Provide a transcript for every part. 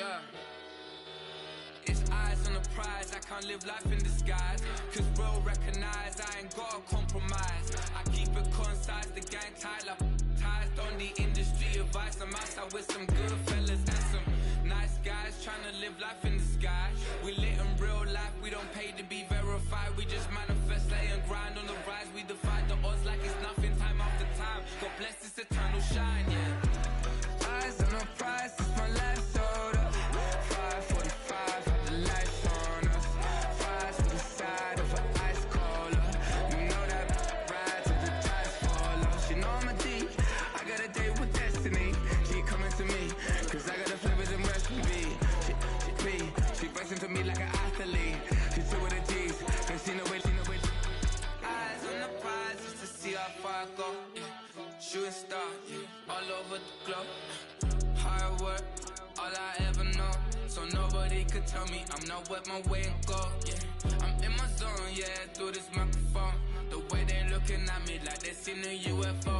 Yeah. It's eyes on the prize, I can't live life in disguise. Cause real recognize I ain't gotta compromise. I keep it concise, the gang tight like ties. On the industry advice, I'm outside with some good fellas and some nice guys trying to live life in the sky. We lit in real life, we don't pay to be verified. We just manifest, lay and grind on the rise. We defy the odds like it's nothing, time after time. God bless this eternal shine, yeah. Eyes on the prize, it's my last order. 5:45, have the lights on us. Fries to the side of an ice cola. You know that ride till the tires fall off. She know I'm a D, I got a date with destiny. She coming to me, cause I got the flavors and recipe. She breaks into me like an athlete. She two with the G's, and she know it. Eyes on the prize just to see how far I go. Yeah. Shooting star, yeah. All over the globe. Hard work, all I ever know. So nobody could tell me I'm not wet my way and go. Yeah, I'm in my zone, yeah, through this microphone. The way they looking at me like they seen a UFO.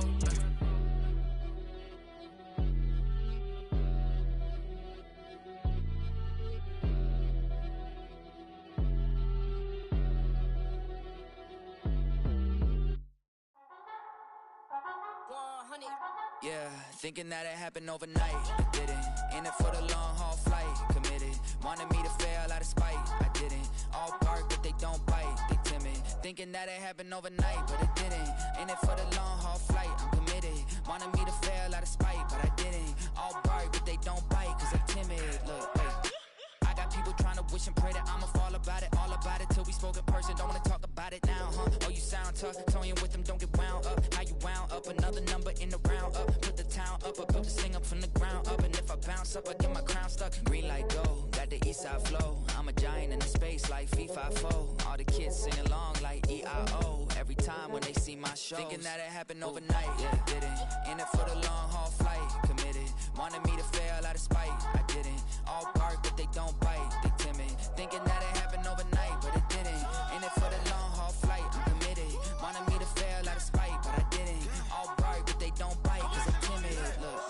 Yeah, thinking that it happened overnight, it didn't. In it for the long haul flight, committed. Wanted me to fail out of spite, I didn't. All bark but they don't bite, they timid. Thinking that it happened overnight, but it didn't. In it for the long haul flight, I'm committed. Wanted me to fail out of spite, but I didn't. All bark but they don't bite, cause I'm timid. Look, wait. I got people trying to wish and pray that I'ma fall about it, all about it till we spoke in person. Don't wanna talk about it now, huh? Oh, you sound tough, toying with them, don't get wound up. How you wound up? Another number in the round up. Put the town up, I built this thing up from the ground up. And if I bounce up, I get my crown stuck. Green light go, got the east side flow. I'm a giant in the space like FIFA4. All the kids sing along like EIO. Every time when they see my show, thinking that it happened overnight, yeah, it didn't. In it for the long haul flight, committed. Wanted me to fail out of spite, I didn't. All bark but they don't bite, they timid. Thinking that it happened overnight, but it didn't. In it for the long haul flight, I'm committed. Wanted me to fail out of spite, but I didn't. All bark but they don't bite, cause I'm timid. Look,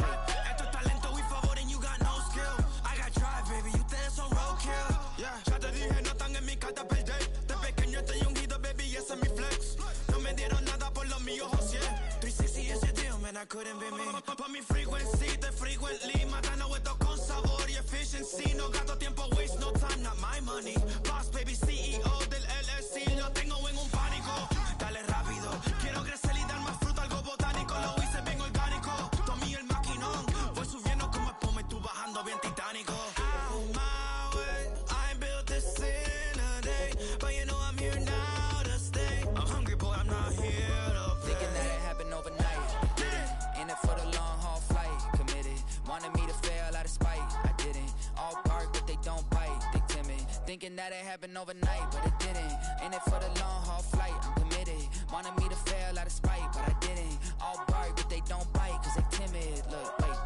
esto es talento y favor and you got no skill. I got drive, baby, ustedes son roadkill. Yeah, ya te dije, no están en mi carta perder. De pequeño estoy ungido, baby, y ese es mi flex. No me dieron nada por lo mío, José. 360 is your deal, man, I couldn't be me. Pa' mi frequency, te frequently. Matando esto con sabor y efficiency. No gasto tiempo, waste no time, not my money. Boss, baby, CEO del LLC. Lo tengo en un pánico. Dale rápido, quiero crecer y dar más fruto, algo botánico. Lo hice bien orgánico. Tomé el maquinón. Voy subiendo como espuma y tú bajando bien titánico. Out my way, I built this in a day. But you know I'm here now to stay. I'm hungry, boy, I'm not here to play. thinking that it happened overnight, didn't. In it for the long haul flight, committed. Wanted me to fail out of spite, I didn't. All bark but they don't bite, they timid. Thinking that it happened overnight, but it didn't. In it for the long haul flight, I'm committed. Wanted me to fail out of spite, but I didn't. All bark but they don't bite, cause they timid. Look, wait.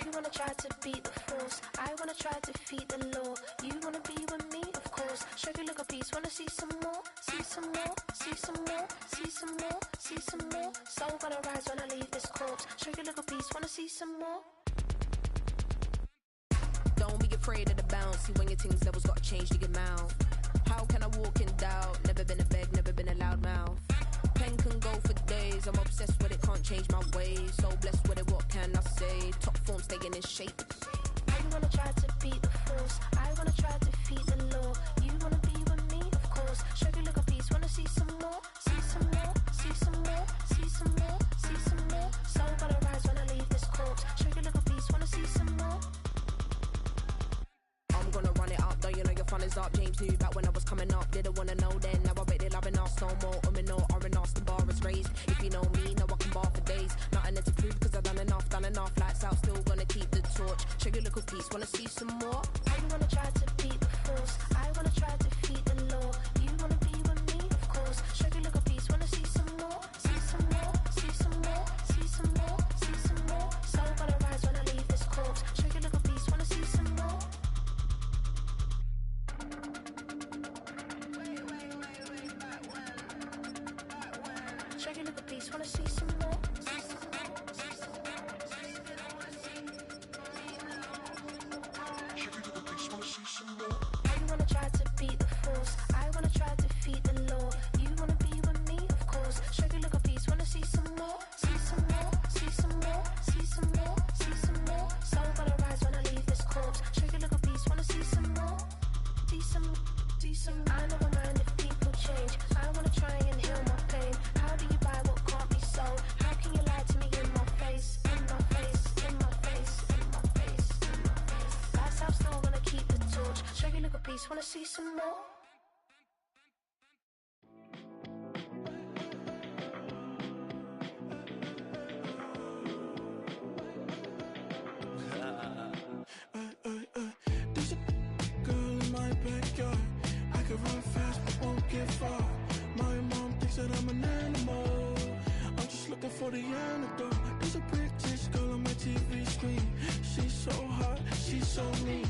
You wanna try to beat the force, I wanna try to defeat the law. You wanna be with me, of course. Show you look a piece, wanna see some more, see some more, see some more, see some more, see some more. Soul gonna rise when I leave this corpse. Show you look a piece, wanna see some more. Don't be afraid of the bounce. See when your things levels gotta change to your mouth. How can I walk in doubt? Never been a beg, never been a loud mouth. Pen can go for days. I'm obsessed with it, can't change my ways. So blessed with it, what can I say? Top form staying in shape. You wanna try to beat the force, I wanna try to defeat the law. You wanna be with me, of course. Show you look a piece, wanna see some more, see some more, see some more, see some more, see some more. Soul gonna rise when I leave this corpse. Show you look a piece, wanna see some more. I'm gonna run it up, though you know your fun is up. James knew back when I was coming up, didn't wanna know then. Now I bet they're loving us no more. No R&R, the bar is raised. If you know me, now I can bar for days. Nothing to prove, cause I've done enough. Lights out, still gonna keep the torch. Show you a little piece, wanna see some more? You wanna try to beat the force, I wanna try to defeat the law. You wanna be with me, of course. Show you a little piece, wanna see some more, see some more, see some more, see some more, see some more. Soul gonna rise when I leave this corpse. Show you a little piece, wanna see some more. Wait, back when. piece, wanna see some more? There's a girl in my backyard. I can run fast but won't get far. My mom thinks that I'm an animal. I'm just looking for the antidote. There's a British girl on my TV screen. She's so hot, she's so mean.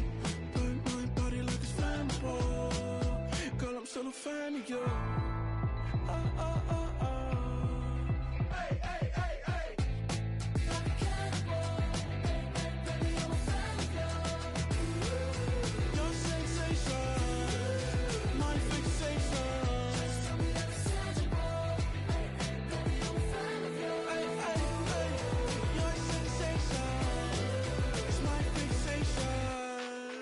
Burn my body like it's flammable. Girl, I'm still a fan of you. Hey, hey, hey, hey. Like a cannibal. Baby, I'm a fan of you. Your sensation, my fixation. Just tell me that it's tangible. Hey, baby, I'm a fan of you. Hey, hey, hey. Your sensation is my fixation.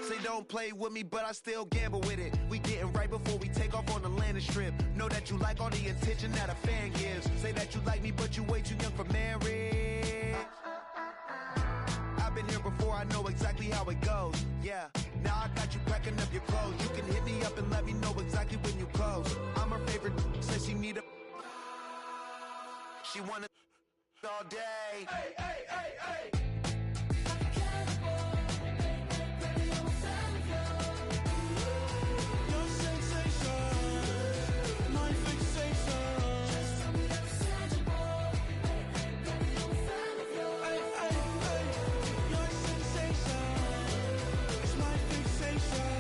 Say don't play with me, but I still gamble with it. We getting right before we take off on the landing strip. Know that you like all the attention that a fan gives. Say that you like me, but you way too young for marriage. I've been here before, I know exactly how it goes. Yeah, now I got you packing up your clothes. You can hit me up and let me know exactly when you close. I'm her favorite, says she need a. She wanna all day. Hey, hey, hey, hey. Like a cannibal. Baby, I'm a fan of you. Your sensation, my fixation. Just tell me that it's tangible. Hey, baby, I'm a fan of you. Hey, hey, hey. Your sensation is my fixation.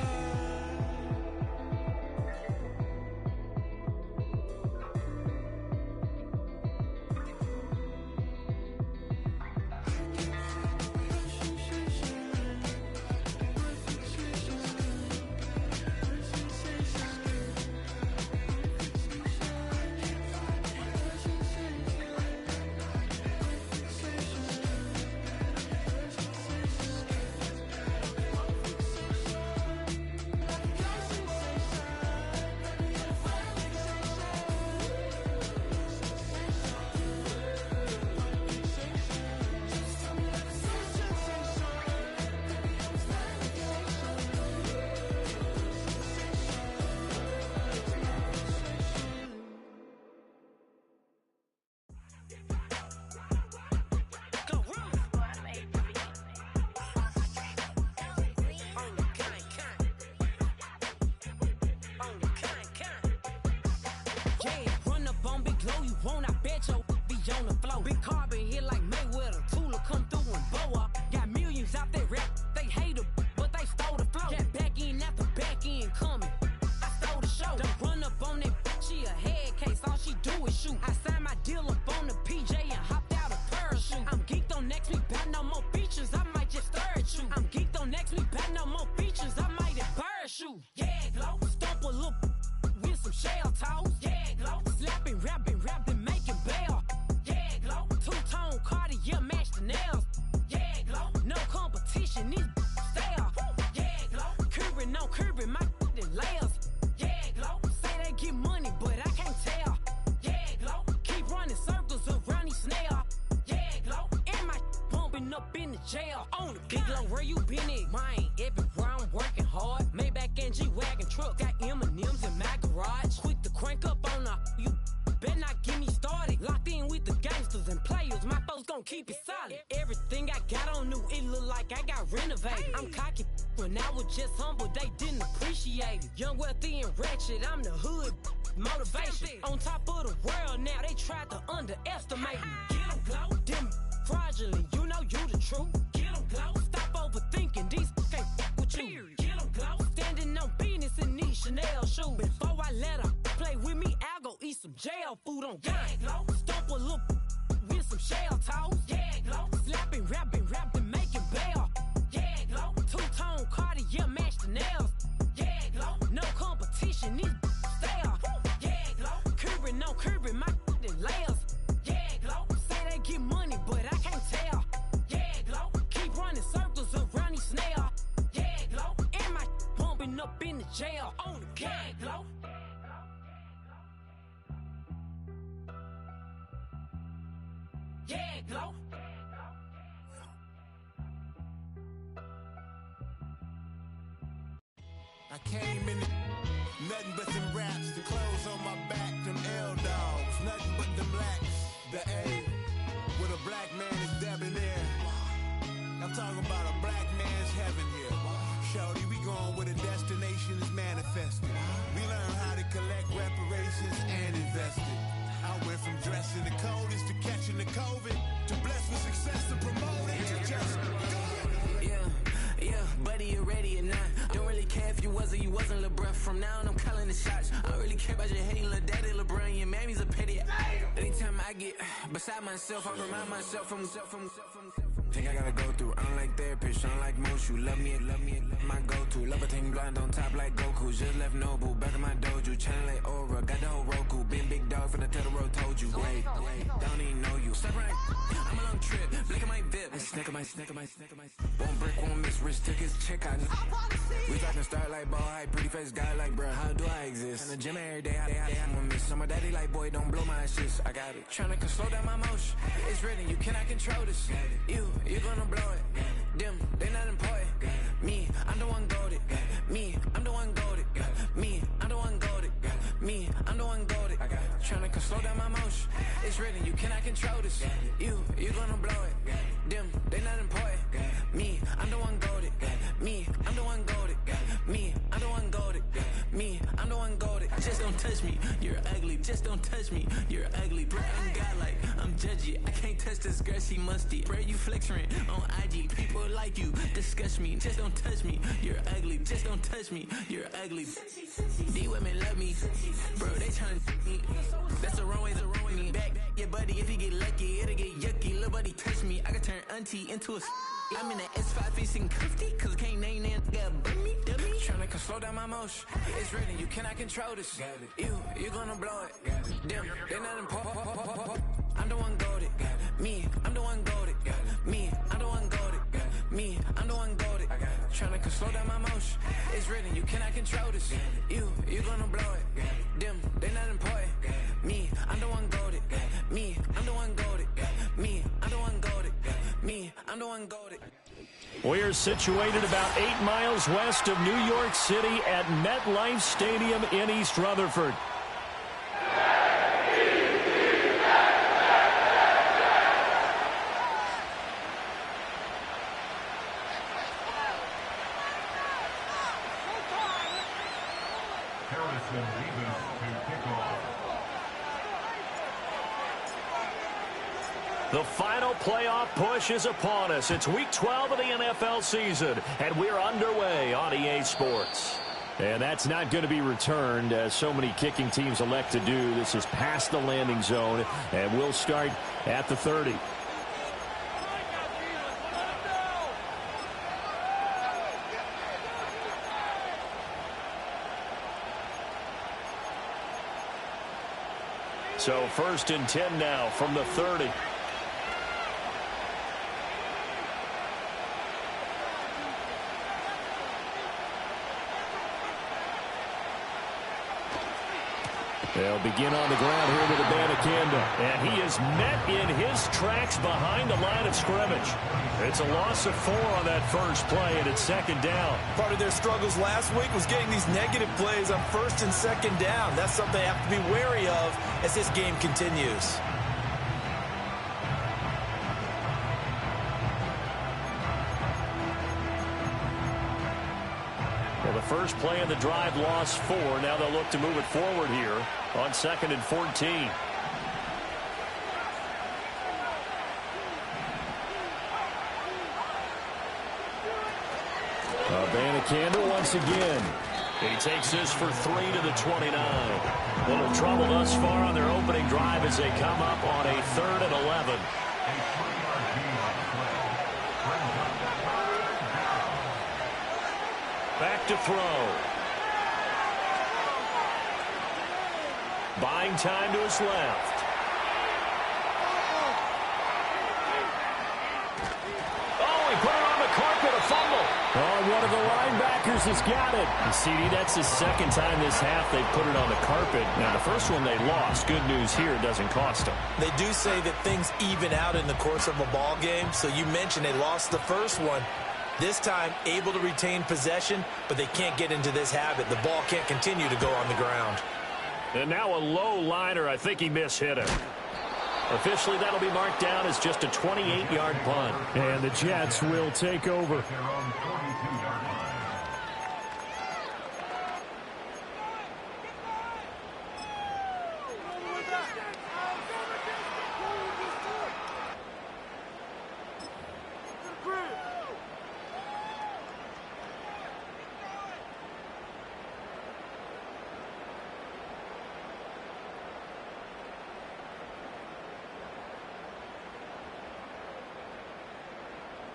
came in the nothing but them raps, the clothes on my back, them L-dogs, nothing but them blacks. The A, with a black man is debonair. I'm talking about a black man's heaven here. Shorty, we going where the destination is manifested. We learn how to collect reparations and invest it. I went from dressing the coldest to catching the COVID, to blessed with success and promoting to just go. Yeah, buddy, you ready or not? Don't really care if you was or you wasn't, lil' bruh. From now on, I'm calling the shots. I don't really care about your hating, lil' daddy, LeBron. Your mammy's a pity. Anytime I get beside myself, I remind myself from. Think I gotta go through. I don't like therapists, I don't like most. You love me, my go-to. Love a thing blind on top like Goku. Just left Noble, back in my dojo. Channel like Aura, got the whole Roku. Been big dog from the Tether Road, told you. Wait, don't even know you. Step right, I'm a long trip. Blink of my VIP. Snack of my. Won't break, won't miss. Rich took his check out. We talking start like ball high. Pretty face guy like, bruh, how do I exist? In the gym every day, I'm gonna miss. I'm a daddy like, boy, don't blow my assist. I got it. Tryna slow down my motion. It's written, you cannot control this. You gonna blow it. Them, they not important. Me, I'm the one goated. Me, I'm the one goated. Me, I'm the one goated. Me, I'm the one goated. Tryna slow down my motion. It's written, you cannot control this. You gonna blow it. Them, they not important. Me, I'm the one goated. Me, I'm the one goated. Me, I'm the one goated. Me, I'm the one goated. Just don't touch me, you're ugly. Just don't touch me, you're ugly. Bro, I'm godlike, I'm judgy. I can't touch this girl, she musty. Bro, you flexing on IG. People like you disgust me. Just don't touch me, you're ugly. Just don't touch me, you're ugly. These women love me, bro, they tryna me. That's the wrong way, me. Back your buddy, if you get lucky, it'll get yucky. Little buddy touch me, I can turn auntie into a I'm in the S5 facing cuffy, cause I can't name that dummy. Tryna slow down my motion. It's written, you cannot control this. You gonna blow it. Them, they not important. I'm the one goated. Me, I'm the one goated. Me, I'm the one goated. Me, I'm the one goated. Tryna slow down my motion. It's written, you cannot control this. You gonna blow it. Them, they not important. Me, I'm the one goated. Me, I'm the one goated. Me, I'm the one goated. Me, I'm the one goated. We're situated about 8 miles west of New York City at MetLife Stadium in East Rutherford. The final playoff push is upon us. It's week 12 of the NFL season, and we're underway on EA Sports. And that's not going to be returned, as so many kicking teams elect to do. This is past the landing zone, and we'll start at the 30. So 1st and 10 now from the 30. They'll begin on the ground here with Abanikanda. And he is met in his tracks behind the line of scrimmage. It's a loss of 4 on that first play, and it's 2nd down. Part of their struggles last week was getting these negative plays on 1st and 2nd down. That's something they have to be wary of as this game continues. Well, the first play of the drive lost 4. Now they'll look to move it forward here on 2nd and 14. Abanikanda once again. He takes this for 3 to the 29. Little trouble thus far on their opening drive as they come up on a 3rd and 11. Back to throw. Buying time to his left. Oh, he put it on the carpet, a fumble. Oh, one of the linebackers has got it. And CD, that's the 2nd time this half they put it on the carpet. Now, the first one they lost. Good news here, it doesn't cost them. They do say that things even out in the course of a ball game. So you mentioned they lost the first one. This time, able to retain possession, but they can't get into this habit. The ball can't continue to go on the ground. And now a low liner. I think he mishit it. Officially, that'll be marked down as just a 28-yard punt. And the Jets will take over.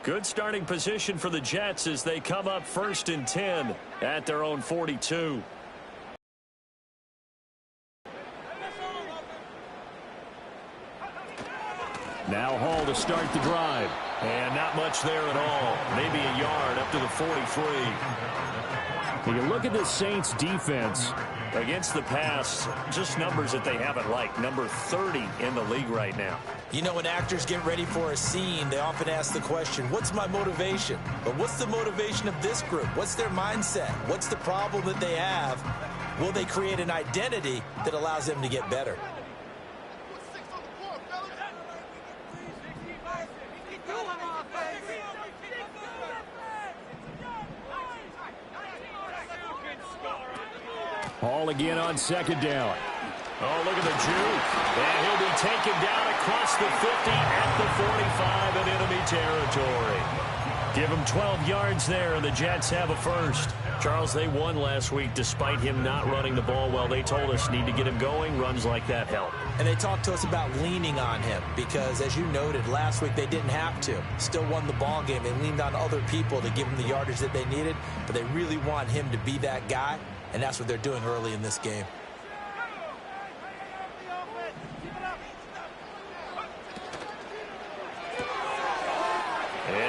Good starting position for the Jets as they come up 1st and 10 at their own 42. Now Hall to start the drive. And not much there at all. Maybe a yard up to the 43. When you look at the Saints defense against the pass, just numbers that they haven't liked. Number 30 in the league right now. You know, when actors get ready for a scene, they often ask the question, what's my motivation? But what's the motivation of this group? What's their mindset? What's the problem that they have? Will they create an identity that allows them to get better? Hall again on 2nd down. Oh, look at the juke. And he'll be taken down across the 50 at the 45 in enemy territory. Give him 12 yards there, and the Jets have a first. Charles, they won last week despite him not running the ball well. They told us need to get him going. Runs like that help. And they talked to us about leaning on him because, as you noted, last week they didn't have to. Still won the ball game. They leaned on other people to give him the yardage that they needed, but they really want him to be that guy, and that's what they're doing early in this game.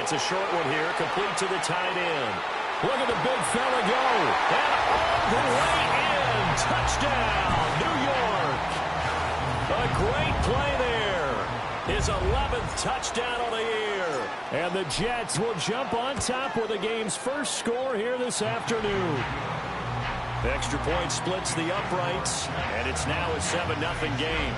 It's a short one here, complete to the tight end. Look at the big fella go. And all the way in. Touchdown, New York. A great play there. His 11th touchdown on the year. And the Jets will jump on top with the game's first score here this afternoon. The extra point splits the uprights, and it's now a 7-0 game.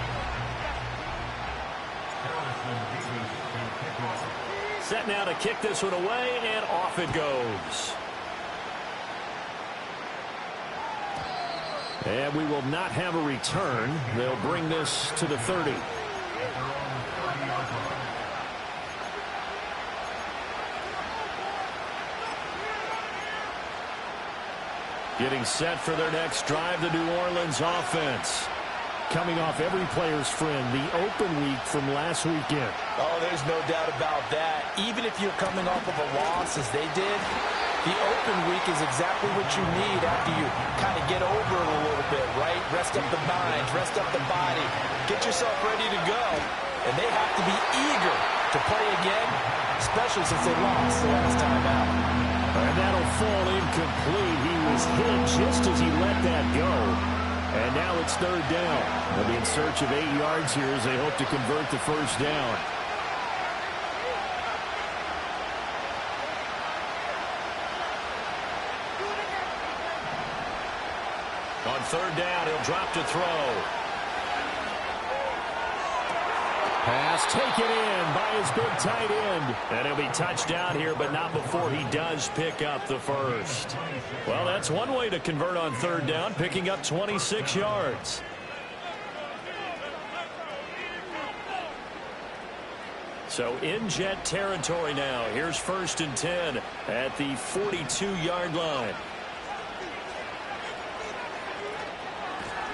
Set now to kick this one away, and off it goes. And we will not have a return. They'll bring this to the 30. Getting set for their next drive, the New Orleans offense. Coming off every player's friend, the open week from last weekend. Oh, there's no doubt about that. Even if you're coming off of a loss as they did, the open week is exactly what you need after you kind of get over it a little bit, right? Rest up the mind, rest up the body, get yourself ready to go. And they have to be eager to play again, especially since they lost the last time out. And that'll fall incomplete. He was hit just as he let that go. And now it's 3rd down. They'll be in search of 8 yards here as they hope to convert the first down. On 3rd down, he'll drop to throw. Pass taken in by his big tight end. And he'll be touched down here, but not before he does pick up the first. Well, that's one way to convert on 3rd down, picking up 26 yards. So in Jet territory now. Here's 1st and 10 at the 42-yard line.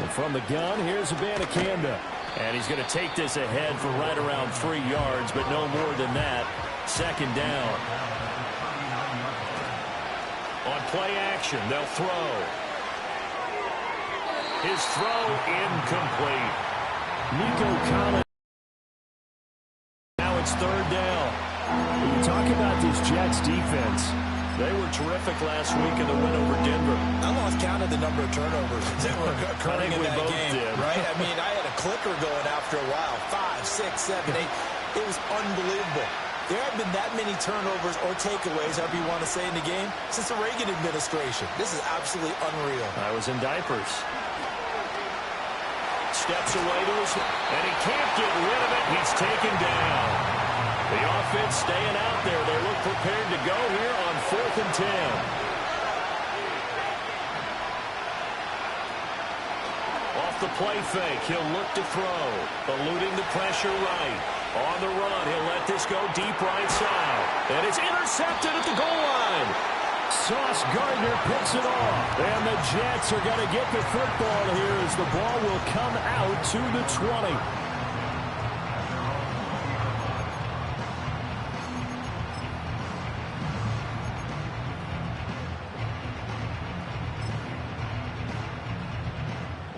And from the gun, here's Abanikanda. And he's going to take this ahead for right around 3 yards, but no more than that. 2nd down. On play action, they'll throw. His throw incomplete. Nico Collins. Now it's 3rd down. When you talk about this Jets defense, they were terrific last week in the win over Denver. I lost count of the number of turnovers that were occurring in that game, did. right? I mean, I had a clicker going after a while. 5, 6, 7, 8. It was unbelievable. There have been that many turnovers or takeaways, however you want to say, in the game since the Reagan administration. This is absolutely unreal. I was in diapers. Steps away to his, and he can't get rid of it. He's taken down. The offense staying out there. They look prepared to go here on 4th and 10. Off the play fake, he'll look to throw. Eluding the pressure right. On the run, he'll let this go deep right side. And it's intercepted at the goal line. Sauce Gardner picks it off. And the Jets are going to get the football here as the ball will come out to the 20.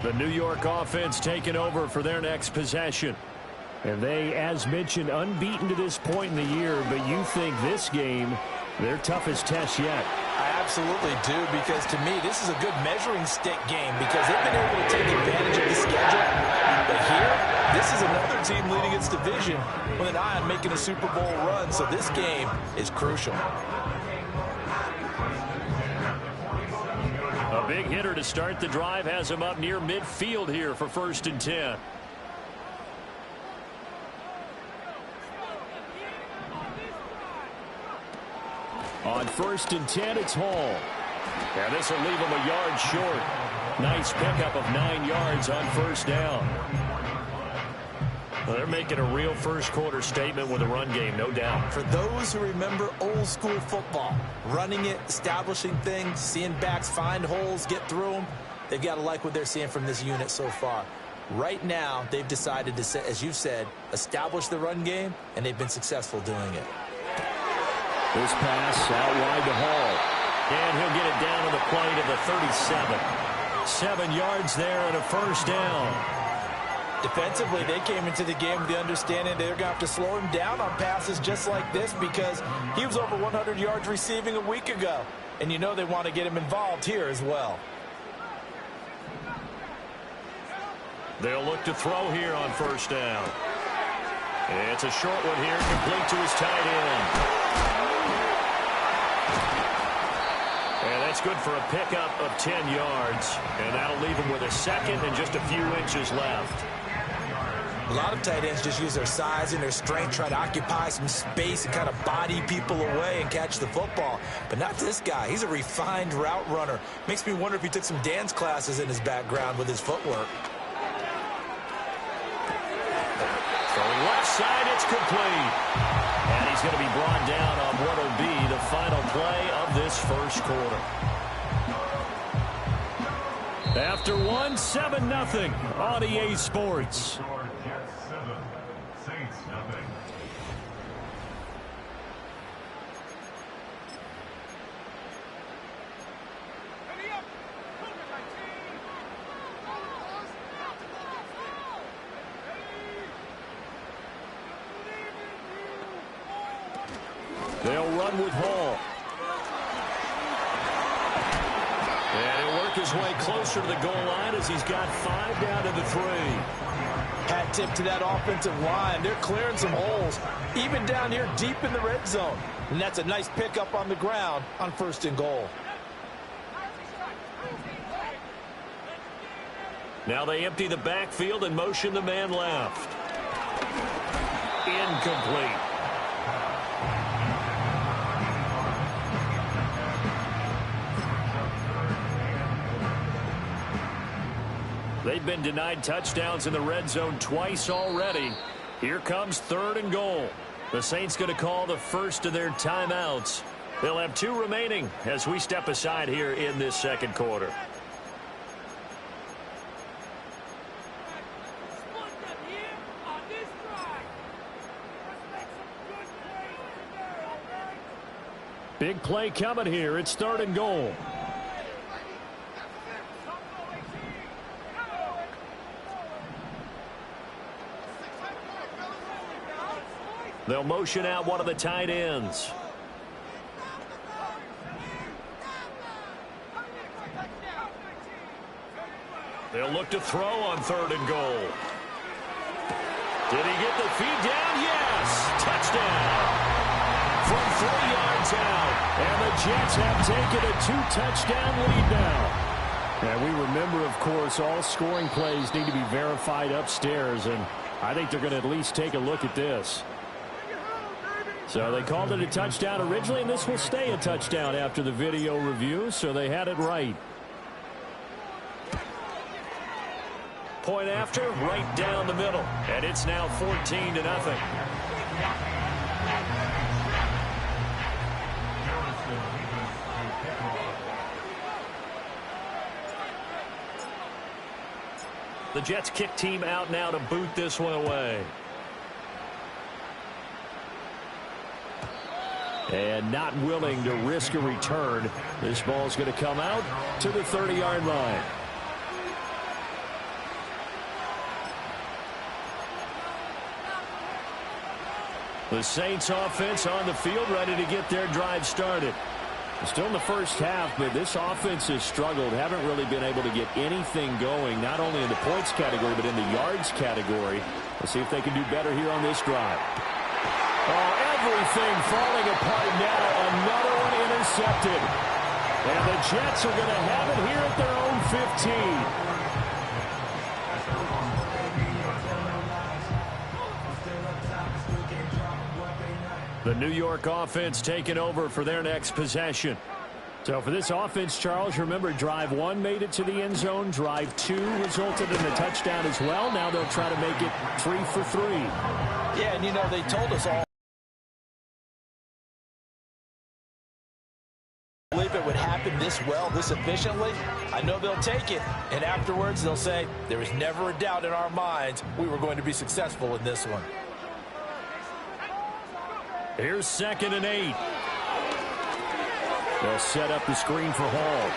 The New York offense taking over for their next possession. And they, as mentioned, unbeaten to this point in the year, but you think this game, their toughest test yet. I absolutely do, because to me, this is a good measuring stick game because they've been able to take advantage of the schedule. But here, this is another team leading its division with an eye on making a Super Bowl run, so this game is crucial. A big hitter to start the drive has him up near midfield here for 1st and 10. On 1st and 10, it's Hall. And this will leave him a yard short. Nice pickup of 9 yards on 1st down. Well, they're making a real first-quarter statement with a run game, no doubt. For those who remember old-school football, running it, establishing things, seeing backs find holes, get through them, they've got to like what they're seeing from this unit so far. Right now, they've decided to, as you said, establish the run game, and they've been successful doing it. This pass out wide to Hall. And he'll get it down to the play to the 37. 7 yards there and a 1st down. Defensively, they came into the game with the understanding they're going to have to slow him down on passes just like this because he was over 100 yards receiving a week ago. And you know they want to get him involved here as well. They'll look to throw here on 1st down. It's a short one here, complete to his tight end. And that's good for a pickup of 10 yards. And that'll leave him with a second and just a few inches left. A lot of tight ends just use their size and their strength, try to occupy some space and kind of body people away and catch the football. But not this guy. He's a refined route runner. Makes me wonder if he took some dance classes in his background with his footwork. Throwing left side, it's complete. And he's going to be brought down on what will be the final play of this first quarter. After 7-0 on EA Sports. They'll run with Hall. And he'll work his way closer to the goal line as he's got 5 down to the 3. Hat tip to that offensive line. They're clearing some holes, even down here deep in the red zone. And that's a nice pickup on the ground on 1st and goal. Now they empty the backfield and motion the man left. Incomplete. They've been denied touchdowns in the red zone twice already. Here comes 3rd and goal. The Saints going to call the first of their timeouts. They'll have 2 remaining as we step aside here in this second quarter. Big play coming here. It's 3rd and goal. They'll motion out one of the tight ends. They'll look to throw on 3rd and goal. Did he get the feed down? Yes. Touchdown. from 3 yards out. And the Jets have taken a 2-touchdown lead now. And we remember, of course, all scoring plays need to be verified upstairs. And I think they're going to at least take a look at this. So they called it a touchdown originally, and this will stay a touchdown after the video review. So they had it right. Point after, right down the middle. And it's now 14-0. The Jets kick team out now to boot this one away. And not willing to risk a return. This ball's going to come out to the 30-yard line. The Saints offense on the field, ready to get their drive started. Still in the first half, but this offense has struggled. Haven't really been able to get anything going, not only in the points category, but in the yards category. Let's see if they can do better here on this drive. Oh, everything falling apart now. Another one intercepted. And the Jets are going to have it here at their own 15. The New York offense taking over for their next possession. So for this offense, Charles, remember, drive 1 made it to the end zone. Drive 2 resulted in a touchdown as well. Now they'll try to make it 3 for 3. Yeah, and you know, they told us all. I believe it would happen this well, this efficiently. I know they'll take it, and afterwards they'll say, there was never a doubt in our minds we were going to be successful in this one. Here's 2nd and 8. They'll set up the screen for Hall.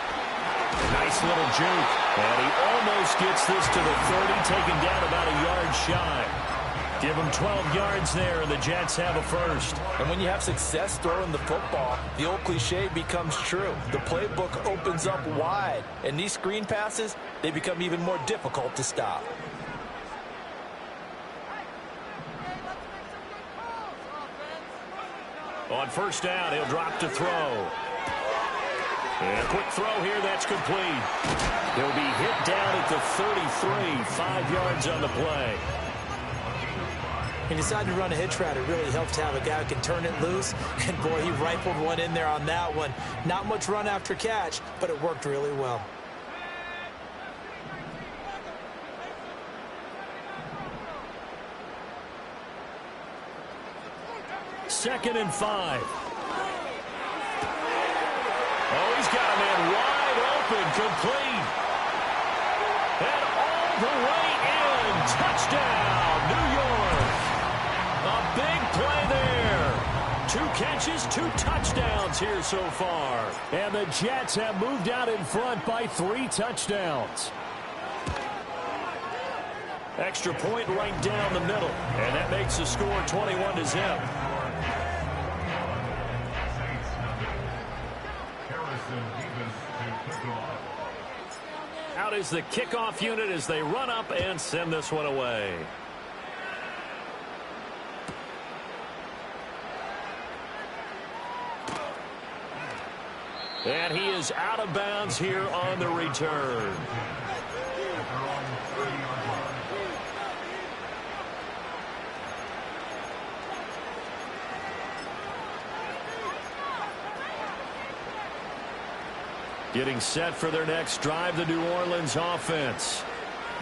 Nice little juke. And he almost gets this to the 30, taken down about a yard shy. Give him 12 yards there, and the Jets have a first. And when you have success throwing the football, the old cliche becomes true. The playbook opens up wide, and these screen passes, they become even more difficult to stop. On first down, he'll drop to throw. And a quick throw here, that's complete. He'll be hit down at the 33, 5 yards on the play. He decided to run a hitch route. It really helped to have a guy who can turn it loose. And, boy, he rifled one in there on that one. Not much run after catch, but it worked really well. Second and 5. Oh, he's got a man wide open, complete. And all the way in. Touchdown, New York. A big play there. 2 catches, 2 touchdowns here so far. And the Jets have moved out in front by 3 touchdowns. Extra point right down the middle. And that makes the score 21-0. Out is the kickoff unit as they run up and send this one away. And he is out of bounds here on the return. Getting set for their next drive, the New Orleans offense.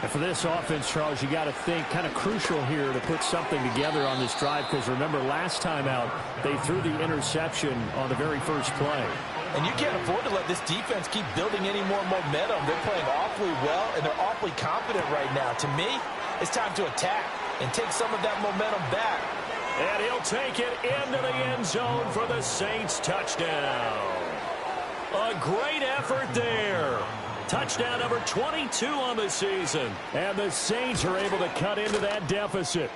And for this offense, Charles, you got to think kind of crucial here to put something together on this drive, because remember last time out, they threw the interception on the very first play. And you can't afford to let this defense keep building any more momentum. They're playing awfully well, and they're awfully confident right now. To me, it's time to attack and take some of that momentum back. And he'll take it into the end zone for the Saints touchdown. A great effort there. Touchdown number 22 on the season. And the Saints are able to cut into that deficit.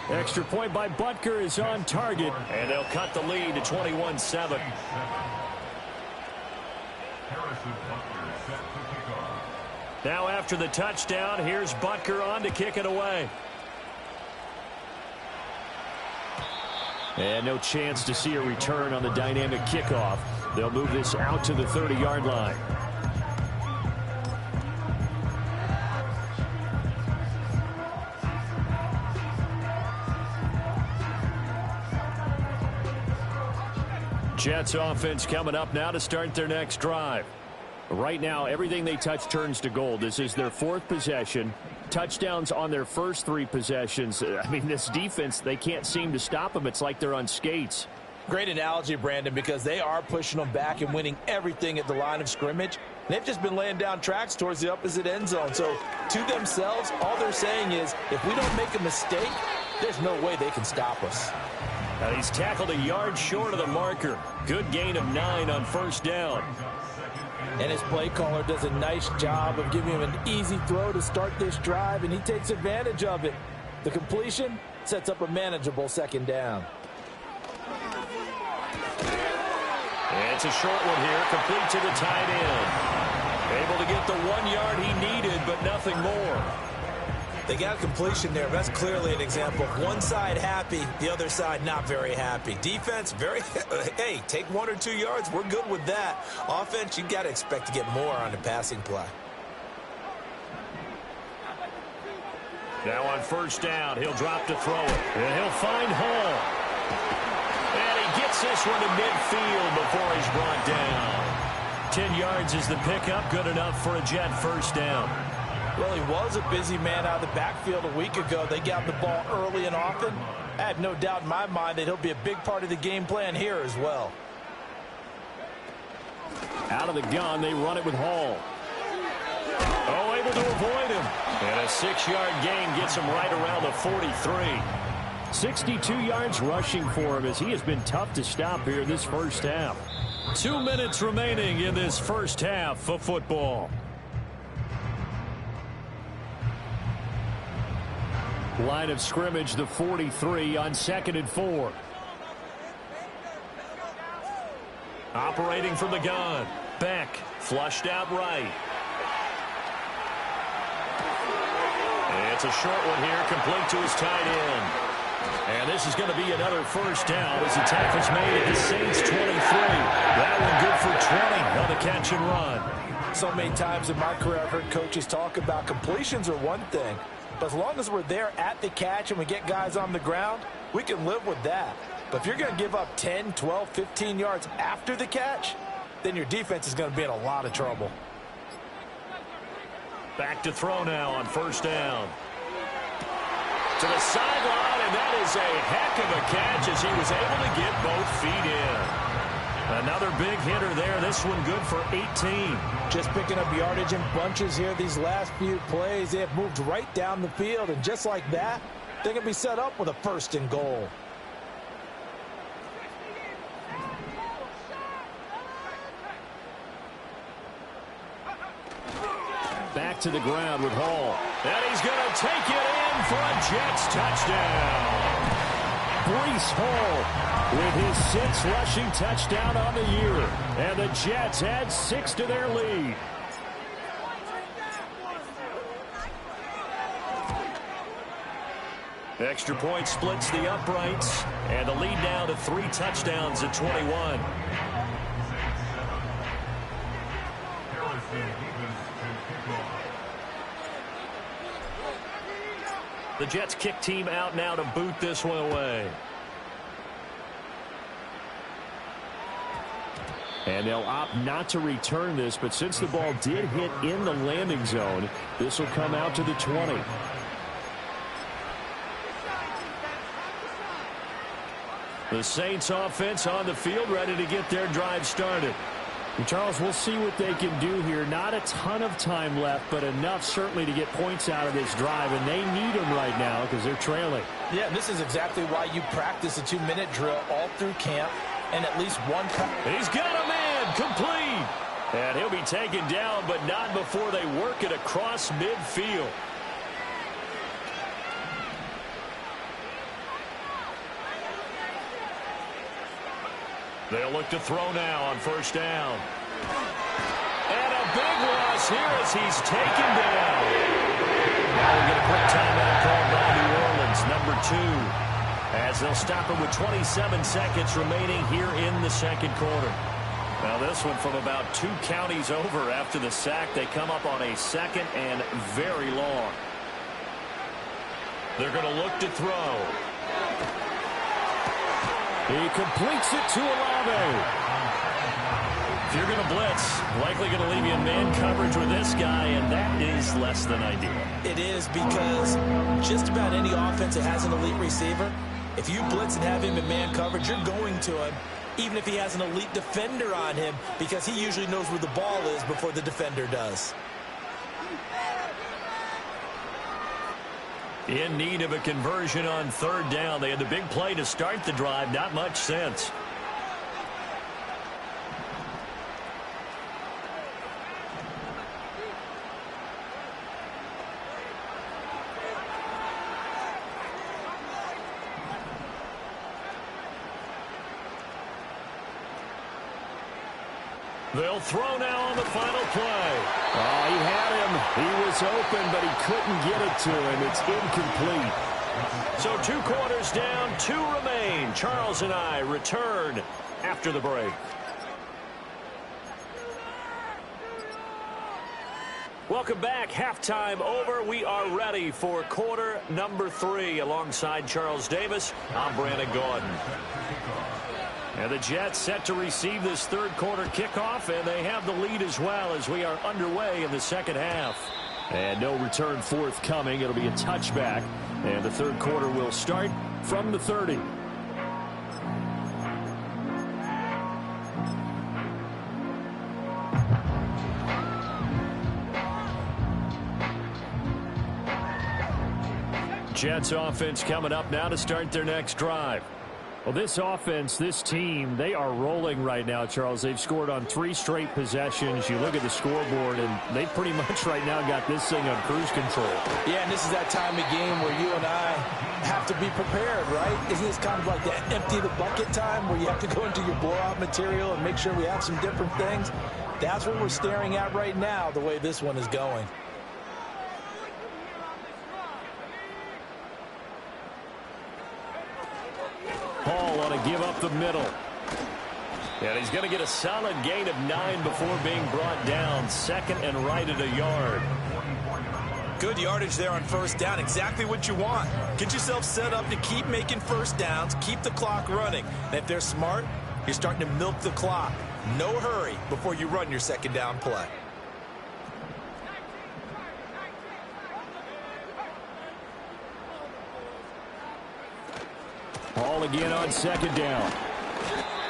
Extra point by Butker is on target. And they'll cut the lead to 21-7. Now after the touchdown, here's Butker on to kick it away. And no chance to see a return on the dynamic kickoff. They'll move this out to the 30-yard line. Jets offense coming up now to start their next drive. Right now, everything they touch turns to gold. This is their 4th possession. Touchdowns on their first 3 possessions. I mean, this defense, they can't seem to stop them. It's like they're on skates. Great analogy, Brandon, because they are pushing them back and winning everything at the line of scrimmage. They've just been laying down tracks towards the opposite end zone. So to themselves, all they're saying is, if we don't make a mistake, there's no way they can stop us. He's tackled a yard short of the marker. Good gain of 9 on first down. And his play caller does a nice job of giving him an easy throw to start this drive, and he takes advantage of it. The completion sets up a manageable second down. It's a short one here, complete to the tight end. Able to get the 1 yard he needed, but nothing more. They got a completion there. That's clearly an example of one side happy, the other side not very happy. Defense, hey, take 1 or 2 yards. We're good with that. Offense, you got to expect to get more on the passing play. Now on first down, he'll drop to throw it. And he'll find Hall. And he gets this one to midfield before he's brought down. 10 yards is the pickup. Good enough for a Jet first down. Well, he was a busy man out of the backfield a week ago. They got the ball early and often. I have no doubt in my mind that he'll be a big part of the game plan here as well. Out of the gun, they run it with Hall. Oh, able to avoid him. And a 6-yard gain gets him right around the 43. 62 yards rushing for him as he has been tough to stop here in this first half. 2 minutes remaining in this first half of football. Line of scrimmage, the 43 on 2nd and 4. Operating from the gun. Beck flushed out right. It's a short one here, complete to his tight end. And this is going to be another first down as the tackle's made at the Saints 23. That one good for 20 on the catch and run. So many times in my career I've heard coaches talk about completions are one thing. But as long as we're there at the catch and we get guys on the ground, we can live with that. But if you're going to give up 10, 12, 15 yards after the catch, then your defense is going to be in a lot of trouble. Back to throw now on first down. To the sideline, and that is a heck of a catch as he was able to get both feet in. Another big hitter there. This one good for 18. Just picking up yardage in bunches here these last few plays. They have moved right down the field, and just like that, they're going to be set up with a 1st and goal. Back to the ground with Hall. And he's going to take it in for a Jets touchdown. Breece Hall with his 6th rushing touchdown on the year. And the Jets add 6 to their lead. Extra point splits the uprights. And the lead now to 3 touchdowns at 21. The Jets kick team out now to boot this one away. And they'll opt not to return this, but since the ball did hit in the landing zone, this will come out to the 20. The Saints offense on the field, ready to get their drive started. And Charles, we'll see what they can do here. Not a ton of time left, but enough certainly to get points out of this drive, and they need them right now because they're trailing. Yeah, and this is exactly why you practice a 2-minute drill all through camp, and at least one. He's got a man complete, and he'll be taken down, but not before they work it across midfield. They'll look to throw now on first down. And a big loss here as he's taken down. Now we'll get a quick timeout called by New Orleans, number 2. as they'll stop it with 27 seconds remaining here in the second quarter. Now this one from about 2 counties over after the sack. They come up on a second and very long. They're going to look to throw. He completes it to Olave. If you're going to blitz, likely going to leave you in man coverage with this guy, and that is less than ideal. It is, because just about any offense that has an elite receiver, if you blitz and have him in man coverage, you're going to him, even if he has an elite defender on him, because he usually knows where the ball is before the defender does. In need of a conversion on third down. They had the big play to start the drive. Not much sense. They'll throw now on the final play. Oh, he had him. He was open, but he couldn't get it to him. It's incomplete. So 2 quarters down, 2 remain. Charles and I return after the break. Welcome back. Halftime over. We are ready for quarter number 3. Alongside Charles Davis, I'm Brandon Gordon. And the Jets set to receive this third quarter kickoff, and they have the lead as well as we are underway in the second half. And no return forthcoming. It'll be a touchback, and the third quarter will start from the 30. Jets offense coming up now to start their next drive. Well, this offense, this team, they are rolling right now, Charles. They've scored on 3 straight possessions. You look at the scoreboard, and they pretty much right now got this thing on cruise control. Yeah, and this is that time of game where you and I have to be prepared, right? Isn't this kind of like that empty the bucket time where you have to go into your blowout material and make sure we have some different things? That's what we're staring at right now, the way this one is going. Hall on to give up the middle. And he's going to get a solid gain of 9 before being brought down. Second and right at a yard. Good yardage there on first down. Exactly what you want. Get yourself set up to keep making first downs. Keep the clock running. And if they're smart, you're starting to milk the clock. No hurry before you run your second down play. Hall again on second down.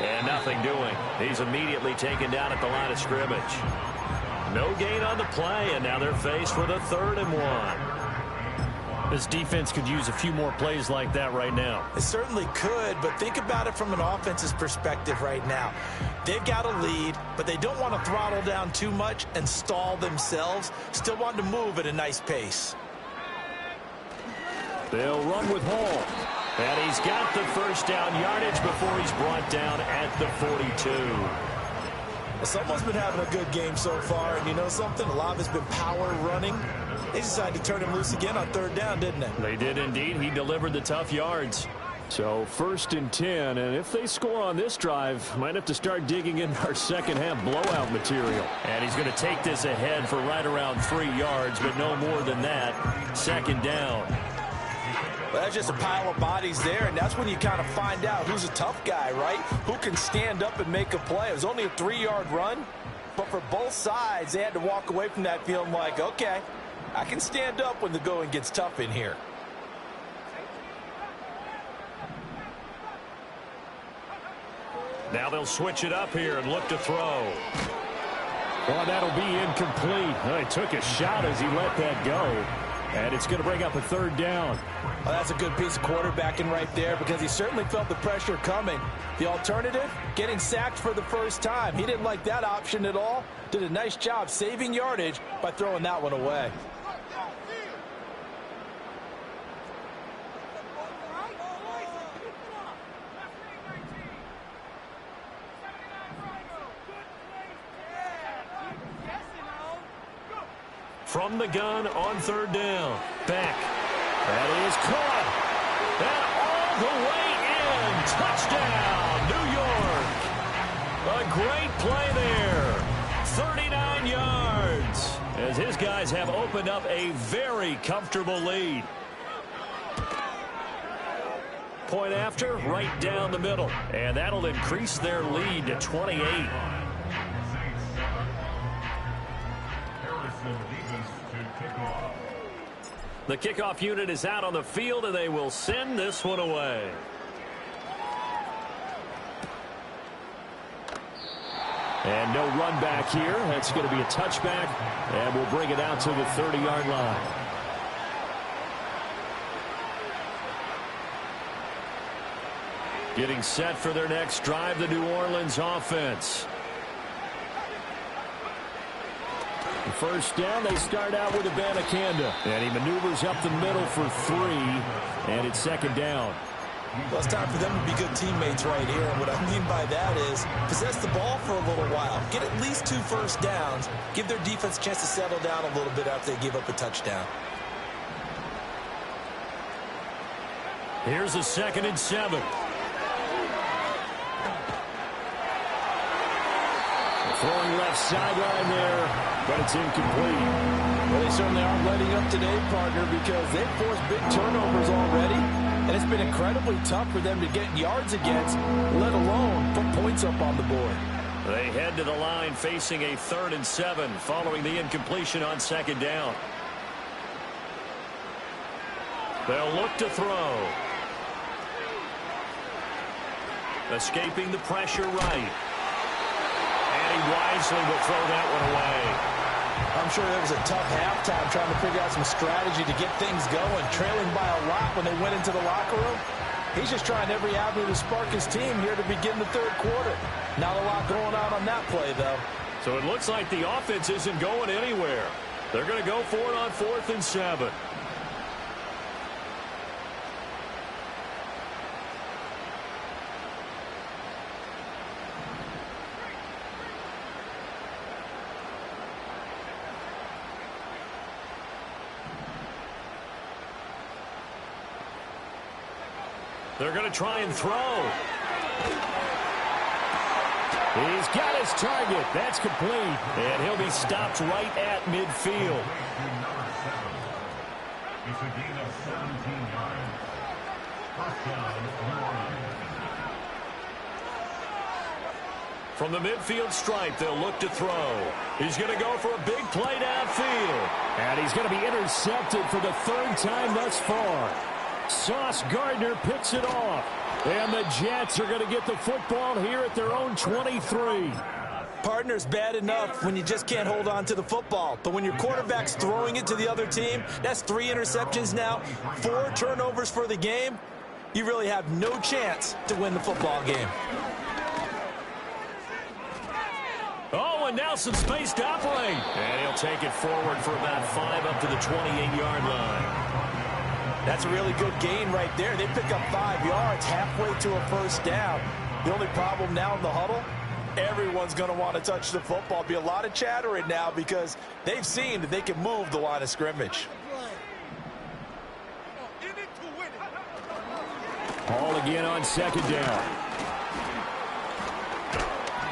And nothing doing. He's immediately taken down at the line of scrimmage. No gain on the play, and now they're faced with a 3rd and 1. This defense could use a few more plays like that right now. It certainly could, but think about it from an offense's perspective right now. They've got a lead, but they don't want to throttle down too much and stall themselves. Still want to move at a nice pace. They'll run with Hall. And he's got the first down yardage before he's brought down at the 42. Well, someone's been having a good game so far, and you know something? A lot has been power running. They decided to turn him loose again on 3rd down, didn't they? They did indeed. He delivered the tough yards. So 1st and 10, and if they score on this drive, might have to start digging in our second half blowout material. And he's going to take this ahead for right around 3 yards, but no more than that. 2nd down. Well, that's just a pile of bodies there, and that's when you kind of find out who's a tough guy, right? Who can stand up and make a play. It was only a 3-yard run, but for both sides, they had to walk away from that feeling like, okay, I can stand up when the going gets tough in here. Now they'll switch it up here and look to throw. Well, that'll be incomplete. Well, he took a shot as he let that go. And it's going to bring up a 3rd down. Well, that's a good piece of quarterbacking right there because he certainly felt the pressure coming. The alternative, getting sacked for the first time. He didn't like that option at all. Did a nice job saving yardage by throwing that one away. From the gun on 3rd down. Back. That is caught. And all all the way in. Touchdown, New York. A great play there. 39 yards as his guys have opened up a very comfortable lead. Point after, right down the middle. And that'll increase their lead to 28. The kickoff unit is out on the field, and they will send this one away. And no run back here. That's going to be a touchback, and we'll bring it out to the 30-yard line. Getting set for their next drive, the New Orleans offense. The first down, they start out with Abanikanda. And he maneuvers up the middle for 3, and it's second down. Well, it's time for them to be good teammates right here. And what I mean by that is possess the ball for a little while. Get at least 2 first downs. Give their defense a chance to settle down a little bit after they give up a touchdown. Here's a 2nd and 7. Throwing left sideline there, but it's incomplete. Well, they certainly aren't letting up today, partner, because they've forced big turnovers already, and it's been incredibly tough for them to get yards against, let alone put points up on the board. They head to the line facing a 3rd and 7 following the incompletion on 2nd down. They'll look to throw. Escaping the pressure right. And he wisely will throw that one away. I'm sure that was a tough halftime trying to figure out some strategy to get things going. Trailing by a lot when they went into the locker room. He's just trying every avenue to spark his team here to begin the 3rd quarter. Not a lot going on that play, though. So it looks like the offense isn't going anywhere. They're going to go for it on 4th and 7. They're going to try and throw. He's got his target. That's complete. And he'll be stopped right at midfield. From the midfield stripe, they'll look to throw. He's going to go for a big play downfield. And he's going to be intercepted for the 3rd time thus far. Sauce Gardner picks it off. And the Jets are going to get the football here at their own 23. Partner's bad enough when you just can't hold on to the football. But when your quarterback's throwing it to the other team, that's 3 interceptions now, 4 turnovers for the game. You really have no chance to win the football game. Oh, and now some space to operate. And he'll take it forward for about 5 up to the 28-yard line. That's a really good gain right there. They pick up 5 yards halfway to a 1st down. The only problem now in the huddle, everyone's going to want to touch the football. Be a lot of chattering now because they've seen that they can move the line of scrimmage. Ball again on 2nd down.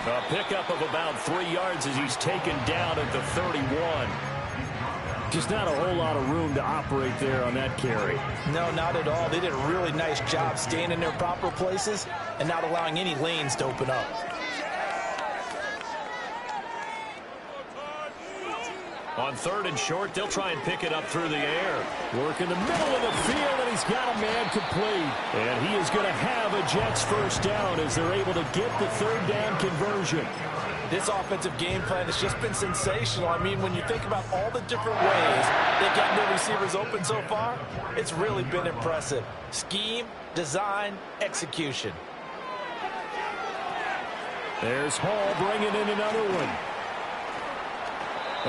A pickup of about 3 yards as he's taken down at the 31. Just not a whole lot of room to operate there on that carry. No, not at all. They did a really nice job staying in their proper places and not allowing any lanes to open up. On 3rd and short, they'll try and pick it up through the air. Work in the middle of the field, and he's got a man complete. And he is going to have a Jets 1st down as they're able to get the 3rd down conversion. This offensive game plan has just been sensational. I mean, when you think about all the different ways they've gotten their receivers open so far, it's really been impressive. Scheme, design, execution. There's Hall bringing in another one.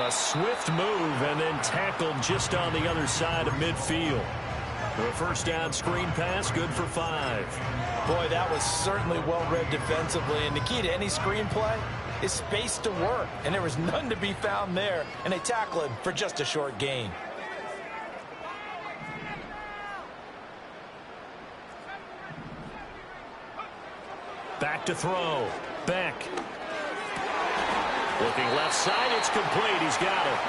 A swift move and then tackled just on the other side of midfield. The 1st down screen pass, good for 5. Boy, that was certainly well read defensively. And the key to any screen play is space to work. And there was none to be found there. And they tackle him for just a short gain. Back to throw. Beck. Looking left side, it's complete. He's got it.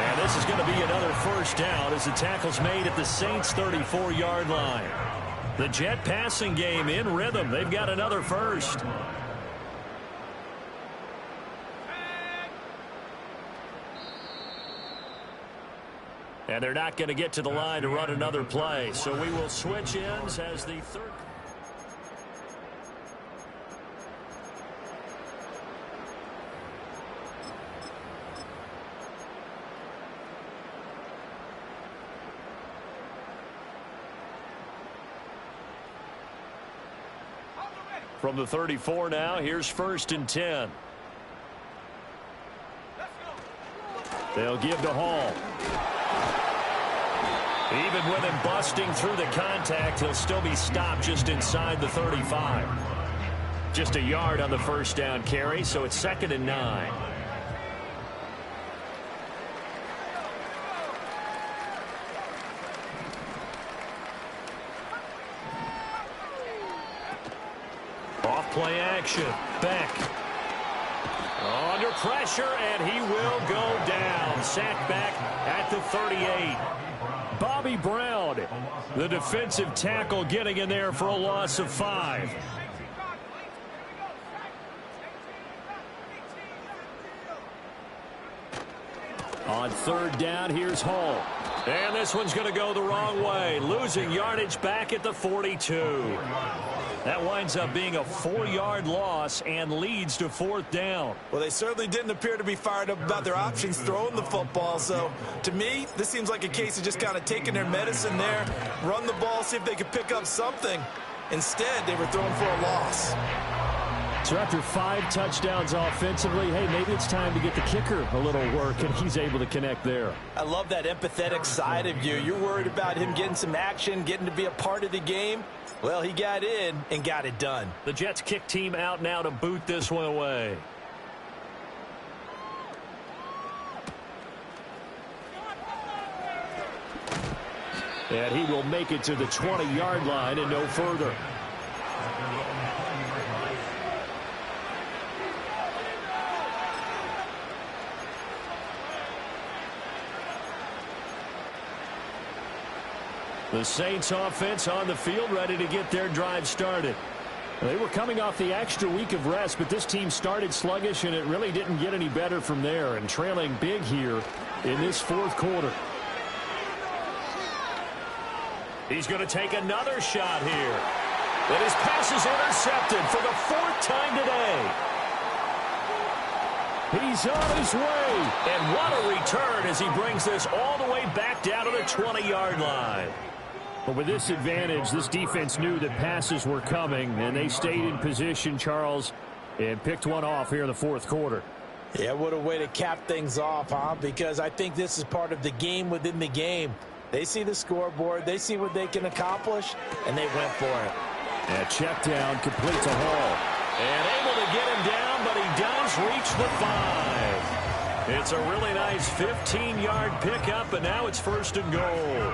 And this is going to be another first down as the tackle's made at the Saints' 34-yard line. The Jet passing game in rhythm. They've got another first. And they're not going to get to the line to run another play. So we will switch ends as the third. From the 34 now, here's 1st and 10. They'll give to Hall. Even with him busting through the contact, he'll still be stopped just inside the 35. Just a yard on the first down carry, so it's 2nd and 9. Off-play action. Beck. Under pressure, and he will go down. Sacked back at the 38. Bobby Brown, the defensive tackle, getting in there for a loss of 5. On 3rd down, here's Hall. And this one's going to go the wrong way. Losing yardage back at the 42. That winds up being a 4-yard loss and leads to 4th down. Well, they certainly didn't appear to be fired up about their options throwing the football. So, to me, this seems like a case of just kind of taking their medicine there, run the ball, see if they could pick up something. Instead, they were throwing for a loss. So after 5 touchdowns offensively, hey, maybe it's time to get the kicker a little work, and he's able to connect there. I love that empathetic side of you. You're worried about him getting some action, getting to be a part of the game. Well, he got in and got it done. The Jets kick team out now to boot this one away. And he will make it to the 20-yard line and no further. The Saints offense on the field, ready to get their drive started. They were coming off the extra week of rest, but this team started sluggish, and it really didn't get any better from there, and trailing big here in this 4th quarter. He's going to take another shot here. But his pass is intercepted for the 4th time today. He's on his way. And what a return as he brings this all the way back down to the 20-yard line. But with this advantage, this defense knew that passes were coming, and they stayed in position, Charles, and picked one off here in the 4th quarter. Yeah, what a way to cap things off, huh? Because I think this is part of the game within the game. They see the scoreboard, they see what they can accomplish, and they went for it. And check down, complete to Hall. And able to get him down, but he does reach the 5. It's a really nice 15-yard pickup, and now it's 1st and goal.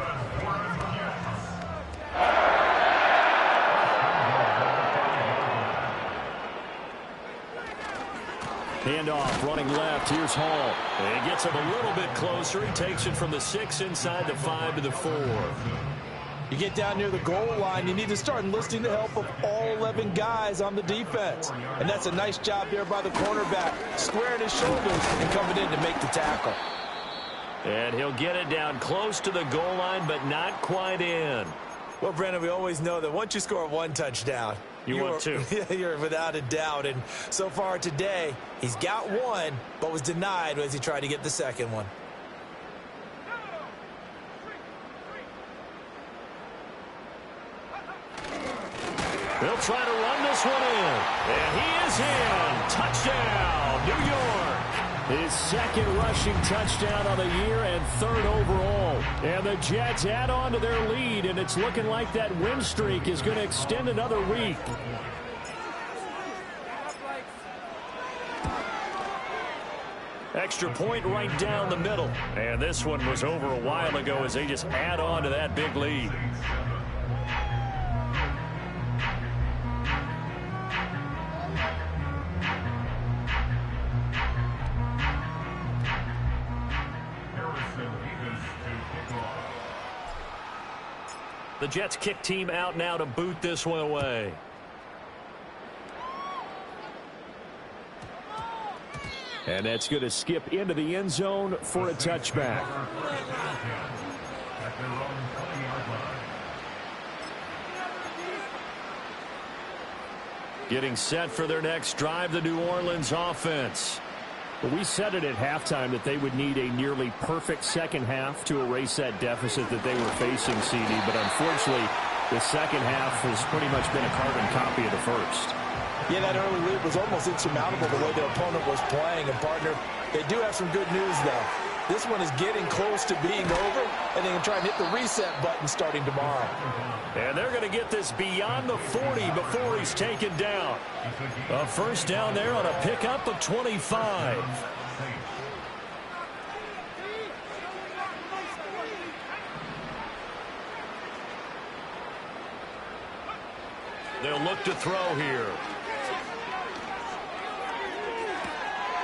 Handoff, running left. Here's Hall. And he gets him a little bit closer. He takes it from the 6 inside the 5 to the 4. You get down near the goal line, you need to start enlisting the help of all 11 guys on the defense. And that's a nice job there by the cornerback, squaring his shoulders and coming in to make the tackle. And he'll get it down close to the goal line, but not quite in. Well, Brandon, we always know that once you score 1 touchdown, you want 2. You're without a doubt. And so far today, he's got 1, but was denied as he tried to get the 2nd one. They'll try to run this one in. And he is in. Touchdown, New York. His 2nd rushing touchdown of the year and 3rd overall. And the Jets add on to their lead, and it's looking like that win streak is going to extend another week. Extra point right down the middle. And this one was over a while ago as they just add on to that big lead. The Jets kick team out now to boot this one away. And that's going to skip into the end zone for a touchback. Getting set for their next drive, the New Orleans offense. Well, we said it at halftime that they would need a nearly perfect second half to erase that deficit that they were facing, CD. But unfortunately, the second half has pretty much been a carbon copy of the first. Yeah, that early lead was almost insurmountable the way their opponent was playing. And, partner, they do have some good news, though. This one is getting close to being over, and they can try and hit the reset button starting tomorrow. And they're going to get this beyond the 40 before he's taken down. A first down there on a pickup of 25. They'll look to throw here.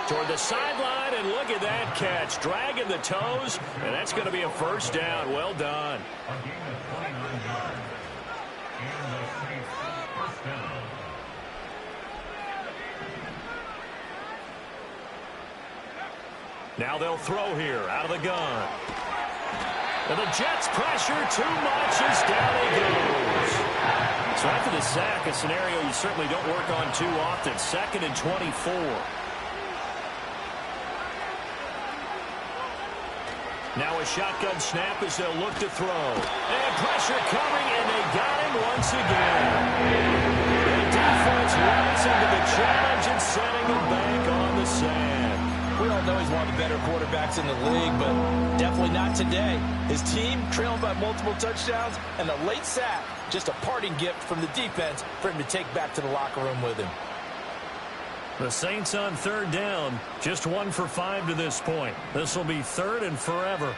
Toward the sideline, and look at that catch. Dragging the toes, and that's going to be a first down. Well done. Now they'll throw here out of the gun. And the Jets pressure too much as down he goes. So after the sack, a scenario you certainly don't work on too often. 2nd and 24. Now a shotgun snap as they'll look to throw. And pressure coming, and they got him once again. The defense rising to the challenge and setting him back on the sand. We all know he's one of the better quarterbacks in the league, but definitely not today. His team trailing by multiple touchdowns, and the late sack, just a parting gift from the defense for him to take back to the locker room with him. The Saints on 3rd down, just 1 for 5 to this point. This will be 3rd and forever.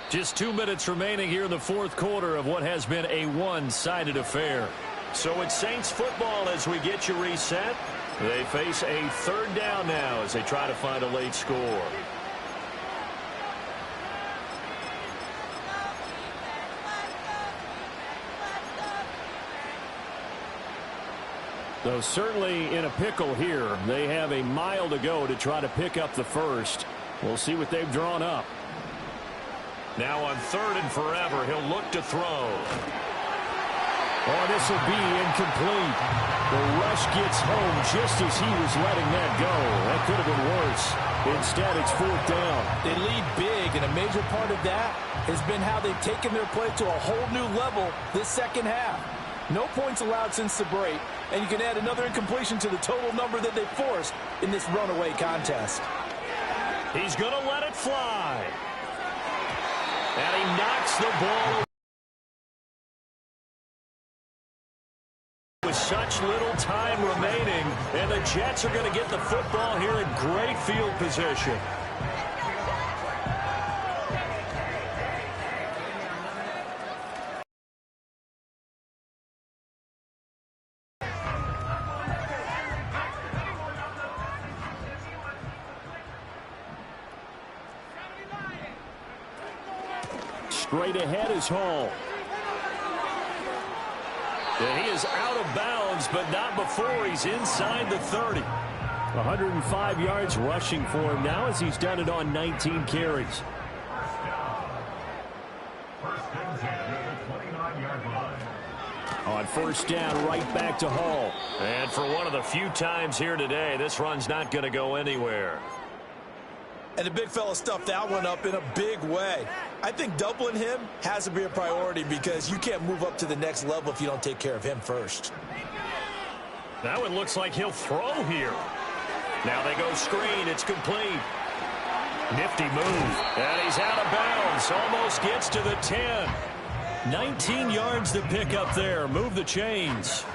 Just 2 minutes remaining here in the 4th quarter of what has been a one-sided affair. So it's Saints football as we get you reset. They face a 3rd down now as they try to find a late score. Though certainly in a pickle here. They have a mile to go to try to pick up the first. We'll see what they've drawn up. Now on 3rd and forever, he'll look to throw. Oh, this will be incomplete. The rush gets home just as he was letting that go. That could have been worse. Instead, it's 4th down. They lead big, and a major part of that has been how they've taken their play to a whole new level this second half. No points allowed since the break, and you can add another incompletion to the total number that they forced in this runaway contest. He's going to let it fly. And he knocks the ball away. With such little time remaining, and the Jets are going to get the football here in great field position. Straight ahead is Hall. And he is out of bounds, but not before he's inside the 30. 105 yards rushing for him now as he's done it on 19 carries. On 1st down, right back to Hall. And for one of the few times here today, this run's not going to go anywhere. And the big fella stuffed that one up in a big way. I think doubling him has to be a priority because you can't move up to the next level if you don't take care of him first. That one looks like he'll throw here. Now they go screen. It's complete. Nifty move. And he's out of bounds. Almost gets to the 10. 19 yards to pick up there. Move the chains.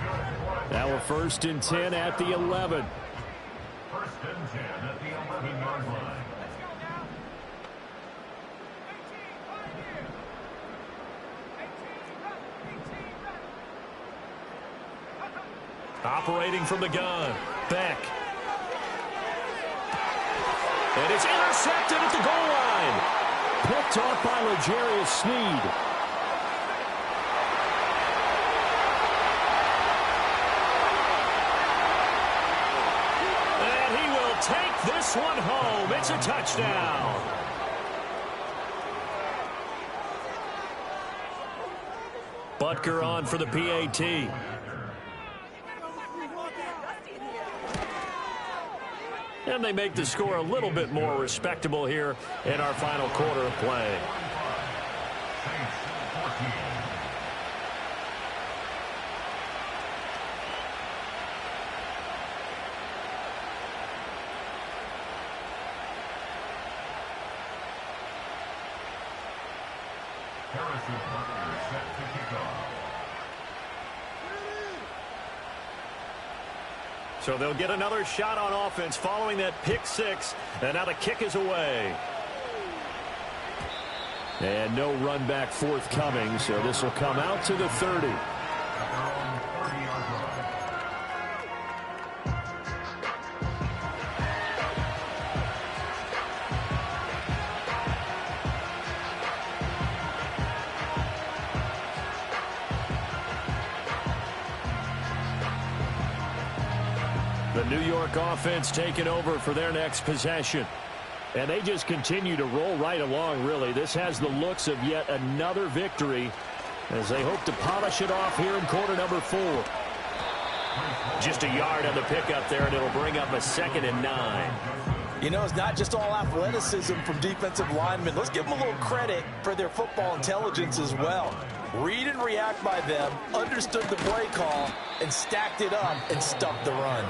Now a 1st and 10 at the 11. 1st and 10 at the 11-yard line. Operating from the gun. Beck. And it's intercepted at the goal line. Picked off by L'Jarius Sneed. this one home. It's a touchdown. Butker on for the PAT. And they make the score a little bit more respectable here in our final quarter of play. So they'll get another shot on offense following that pick six. And now the kick is away. And no run back forthcoming, so this will come out to the 30. The New York offense taking over for their next possession. And they just continue to roll right along, really. This has the looks of yet another victory as they hope to polish it off here in quarter number 4. Just a yard on the pickup there, and it'll bring up a 2nd and 9. You know, it's not just all athleticism from defensive linemen. Let's give them a little credit for their football intelligence as well. Read and react by them, understood the play call, and stacked it up and stuffed the run.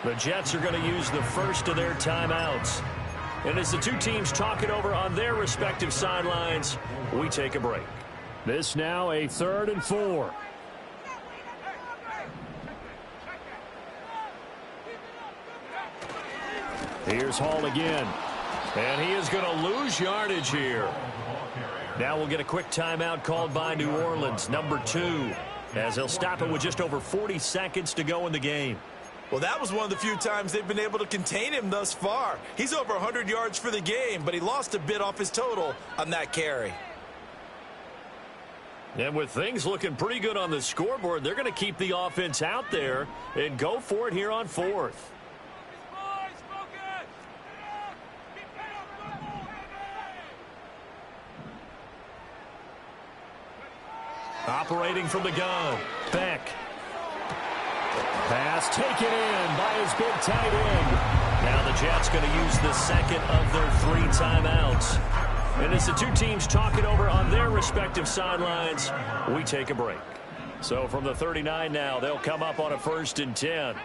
The Jets are going to use the first of their timeouts. And as the two teams talk it over on their respective sidelines, we take a break. This now a 3rd and 4. Here's Hall again. And he is going to lose yardage here. Now we'll get a quick timeout called by New Orleans, number 2, as they'll stop it with just over 40 seconds to go in the game. Well, that was one of the few times they've been able to contain him thus far. He's over 100 yards for the game, but he lost a bit off his total on that carry. And with things looking pretty good on the scoreboard, they're going to keep the offense out there and go for it here on 4th. Operating from the gun, Beck. Pass taken in by his big tight end. Now the Jets going to use the second of their 3 timeouts. And as the two teams talk it over on their respective sidelines, we take a break. So from the 39 now, they'll come up on a 1st and 10.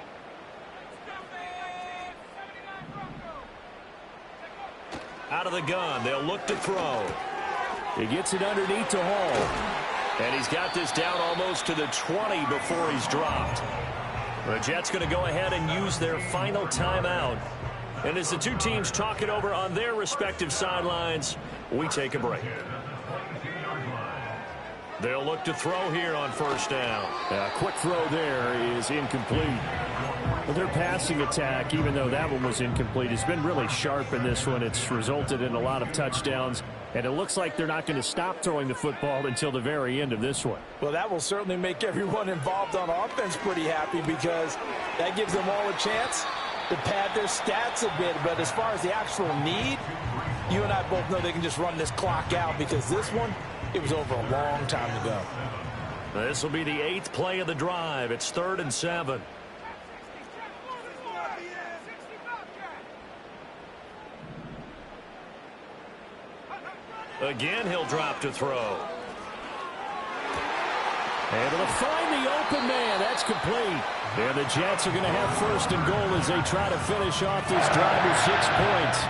Out of the gun, they'll look to throw. He gets it underneath to Hall. And he's got this down almost to the 20 before he's dropped. The Jets going to go ahead and use their final timeout. And as the two teams talk it over on their respective sidelines, we take a break. They'll look to throw here on 1st down. A quick throw there is incomplete. Well, their passing attack, even though that one was incomplete, has been really sharp in this one. It's resulted in a lot of touchdowns. And it looks like they're not going to stop throwing the football until the very end of this one. Well, that will certainly make everyone involved on offense pretty happy because that gives them all a chance to pad their stats a bit. But as far as the actual need, you and I both know they can just run this clock out because this one, it was over a long time ago. This will be the 8th play of the drive. It's 3rd and 7. Again, he'll drop to throw. Able to find the open man. That's complete. And the Jets are going to have 1st and goal as they try to finish off this drive with 6 points.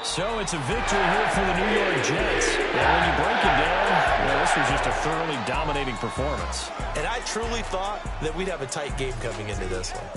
So it's a victory here for the New York Jets. And when you break it down, well, this was just a thoroughly dominating performance. And I truly thought that we'd have a tight game coming into this one.